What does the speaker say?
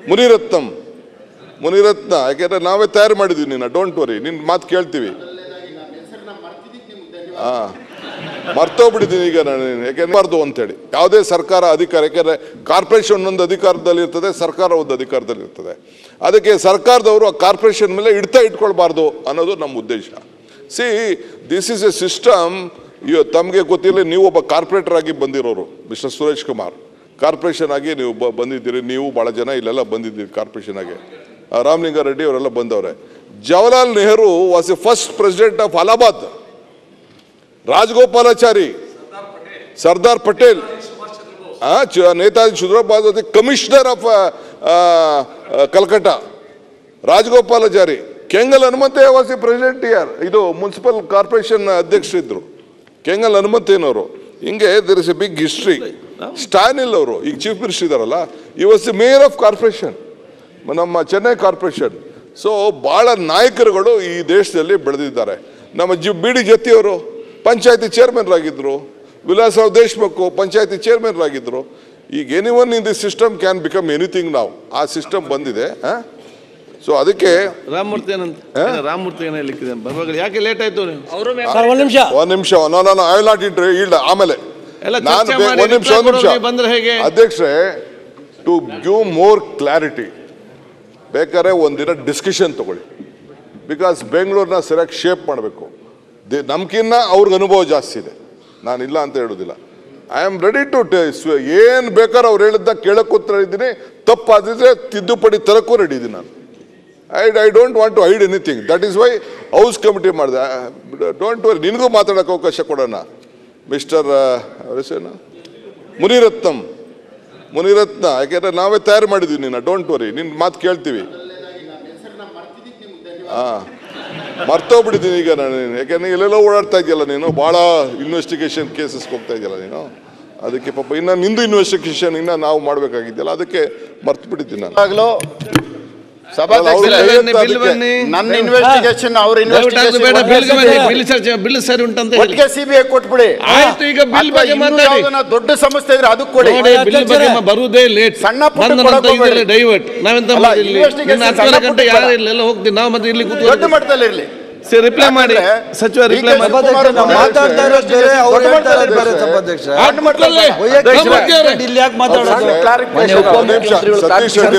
ಮುನಿರತ್ನಂ ಮುನಿರತ್ನ ಯಾಕೆಂದ್ರೆ ನಾವೇ ತಯಾರು ಮಾಡಿದ್ವಿ ನಿನ್ನ, ಡೋಂಟ್ ವರಿ, ನಿನ್ನ ಮಾತು ಕೇಳ್ತೀವಿ. ಮರ್ತೋಗ್ಬಿಟ್ಟಿದ್ದೀನಿ ಈಗ ನಾನು, ಯಾಕೆಂದ್ರೆ ಬಾರ್ದು ಅಂತೇಳಿ ಯಾವುದೇ ಸರ್ಕಾರ ಅಧಿಕಾರ, ಯಾಕೆಂದ್ರೆ ಕಾರ್ಪೊರೇಷನ್ ಒಂದು ಅಧಿಕಾರದಲ್ಲಿ ಇರ್ತದೆ, ಸರ್ಕಾರ ಒಂದು ಅಧಿಕಾರದಲ್ಲಿ ಇರ್ತದೆ. ಅದಕ್ಕೆ ಸರ್ಕಾರದವರು ಆ ಕಾರ್ಪೊರೇಷನ್ ಮೇಲೆ ಇಟ್ಕೊಳ್ಬಾರ್ದು ಅನ್ನೋದು ನಮ್ಮ ಉದ್ದೇಶ. See this is A system. ತಮಗೆ ಗೊತ್ತಿಲ್ಲ, ನೀವು ಒಬ್ಬ ಕಾರ್ಪೊರೇಟರ್ ಆಗಿ ಬಂದಿರೋರು ಮಿಸ್ಟರ್ ಸುರೇಶ್ ಕುಮಾರ್, ಕಾರ್ಪೊರೇಷನ್ ಆಗಿ ನೀವು ಬಂದಿದ್ದೀರಿ. ನೀವು ಭಾಳ ಜನ ಇಲ್ಲೆಲ್ಲ ಬಂದಿದ್ದೀರಿ ಕಾರ್ಪೊರೇಷನ್ ಆಗಿ. ರಾಮಲಿಂಗಾರೆಡ್ಡಿ ಅವರೆಲ್ಲ ಬಂದವ್ರೆ. Jawaharlal Nehru was a first president of Allahabad. Rajagopalachari, Sardar Patel, Netaji Sundar Bose commissioner of Calcutta, Rajagopalachari, Kengal Hanumanthaiah was a president year. ಇದು ಮುನ್ಸಿಪಲ್ ಕಾರ್ಪೊರೇಷನ್ ಅಧ್ಯಕ್ಷರಿದ್ರು ಕೆಂಗಲ್ ಹನುಮಂತಯ್ಯನವರು. ಹಿಂಗೆ there is a big history. Stalin ಅವರು ಈಗ ಚೀಫ್ ಮಿನಿಸ್ಟರ್ ಇದಾರಲ್ಲ, ಈ was the mayor of corporation, ನಮ್ಮ ಚೆನ್ನೈ ಕಾರ್ಪೊರೇಷನ್. ಸೊ ಭಾಳ ನಾಯಕರುಗಳು ಈ ದೇಶದಲ್ಲಿ ಬೆಳೆದಿದ್ದಾರೆ. ನಮ್ಮ ಬಿ ಡಿ ಜತ್ತಿಯವರು ಪಂಚಾಯತಿ ಚೇರ್ಮನ್ರಾಗಿದ್ದರು, ವಿಲಾಸರಾವ್ ದೇಶಮುಖ್ ಪಂಚಾಯತಿ ಚೇರ್ಮನ್ರಾಗಿದ್ದರು. ಈಗ anyone in the system can become anything. ನಾವು ಆ ಸಿಸ್ಟಮ್ ಬಂದಿದೆ. ಸೊ ಅದಕ್ಕೆ ರಾಮಮೂರ್ತಿ ಯಾಕೆ ಲೇಟ್ ಆಯ್ತು? ಒಂದ್ ನಿಮಿಷ ಐ ವಿಲ್ ನಾಟ್ ಈಲ್ಡ್. ಆಮೇಲೆ ಒಂದ್ ನಿಮಿಷ ಅಧ್ಯಕ್ಷರೇ, ಟು ಗಿವ್ ಮೋರ್ ಕ್ಲಾರಿಟಿ ಬೇಕಾದ್ರೆ ಒಂದಿನ ಡಿಸ್ಕಷನ್ ತಗೊಳ್ಳಿ. ಬಿಕಾಸ್ ಬೆಂಗಳೂರನ್ನ ಸರಿಯಾಗಿ ಶೇಪ್ ಮಾಡಬೇಕು. ನಮ್ಗಿನ್ನ ಅವ್ರಿಗೆ ಅನುಭವ ಜಾಸ್ತಿ ಇದೆ, ನಾನಿಲ್ಲ ಅಂತ ಹೇಳೋದಿಲ್ಲ. ಐ ಆಮ್ ರೆಡಿ ಟು ಏನು ಬೇಕಾದ್ರೆ ಅವ್ರು ಹೇಳಿದ್ದ ಕೇಳಕ್ಕೂ ಇದ್ದೀನಿ, ತಪ್ಪಾದಿದ್ರೆ ತಿದ್ದುಪಡಿ ತರಕ್ಕೂ ರೆಡಿ ಇದ್ದೀನಿ ನಾನು. I don't want to hide anything. That is why house committee ಮಾಡಿದೆ. ಡೋಂಟ್ ವರಿ, ನಿನಗೂ ಮಾತಾಡೋಕ್ಕೆ ಅವಕಾಶ ಕೊಡೋಣ. ಮಿಸ್ಟರ್ ಮುನಿರತ್ನ ಯಾಕೆಂದ್ರೆ ನಾವೇ ತಯಾರು ಮಾಡಿದ್ವಿ ನಿನ್ನ, ಡೋಂಟ್ ವರಿ, ನಿನ್ನ ಮಾತು ಕೇಳ್ತೀವಿ. ಮರ್ತೋಗ್ಬಿಟ್ಟಿದ್ದೀನಿ ಈಗ ನಾನು, ಯಾಕೆಂದ್ರೆ ಎಲ್ಲೆಲ್ಲೋ ಓಡಾಡ್ತಾ ಇದೆಯಲ್ಲ ನೀನು, ಭಾಳ ಇನ್ವೆಸ್ಟಿಗೇಷನ್ ಕೇಸಸ್ಗೆ ಹೋಗ್ತಾ ಇದೆಯಲ್ಲ ನೀನು. ಅದಕ್ಕೆ ಪಾಪ ಇನ್ನು ನಿಂದು ಇನ್ವೆಸ್ಟಿಗೇಷನ್ ಇನ್ನು ನಾವು ಮಾಡಬೇಕಾಗಿದ್ದಲ್ಲ, ಅದಕ್ಕೆ ಮರ್ತು ಬಿಟ್ಟಿದ್ದೀನಿ ನಾನು. ನನ್ನ ಇನ್ವೆಸ್ಟಿಗೇಷನ್ ಅವ್ರ ಸಿಬಿಐ ಕೊಟ್ಬಿಡಿ. ದೊಡ್ಡ ಸಮಸ್ಯೆ ಇದ್ರೆ ಅದಕ್ಕೆ ಕೊಡಿ. ಬರುವುದೇ ಲೇಟ್, ಸಣ್ಣ ಡೈವರ್ಟ್. ನಾವೆಂತ ಯಾರು ಇಲ್ಲೆಲ್ಲ ಹೋಗ್ತೀವಿ ನಾವು, ಮತ್ತೆ ಇಲ್ಲಿ ದೊಡ್ಡ ಮಟ್ಟದಲ್ಲಿ ಇರಲಿ. ರಿಪ್ಲೈ ಮಾಡಿ ಸಚಿವ, ರಿಪ್ಲೈ ಮಾಡಿ. ಸತೀಶ್ ರೆಡ್ಡಿ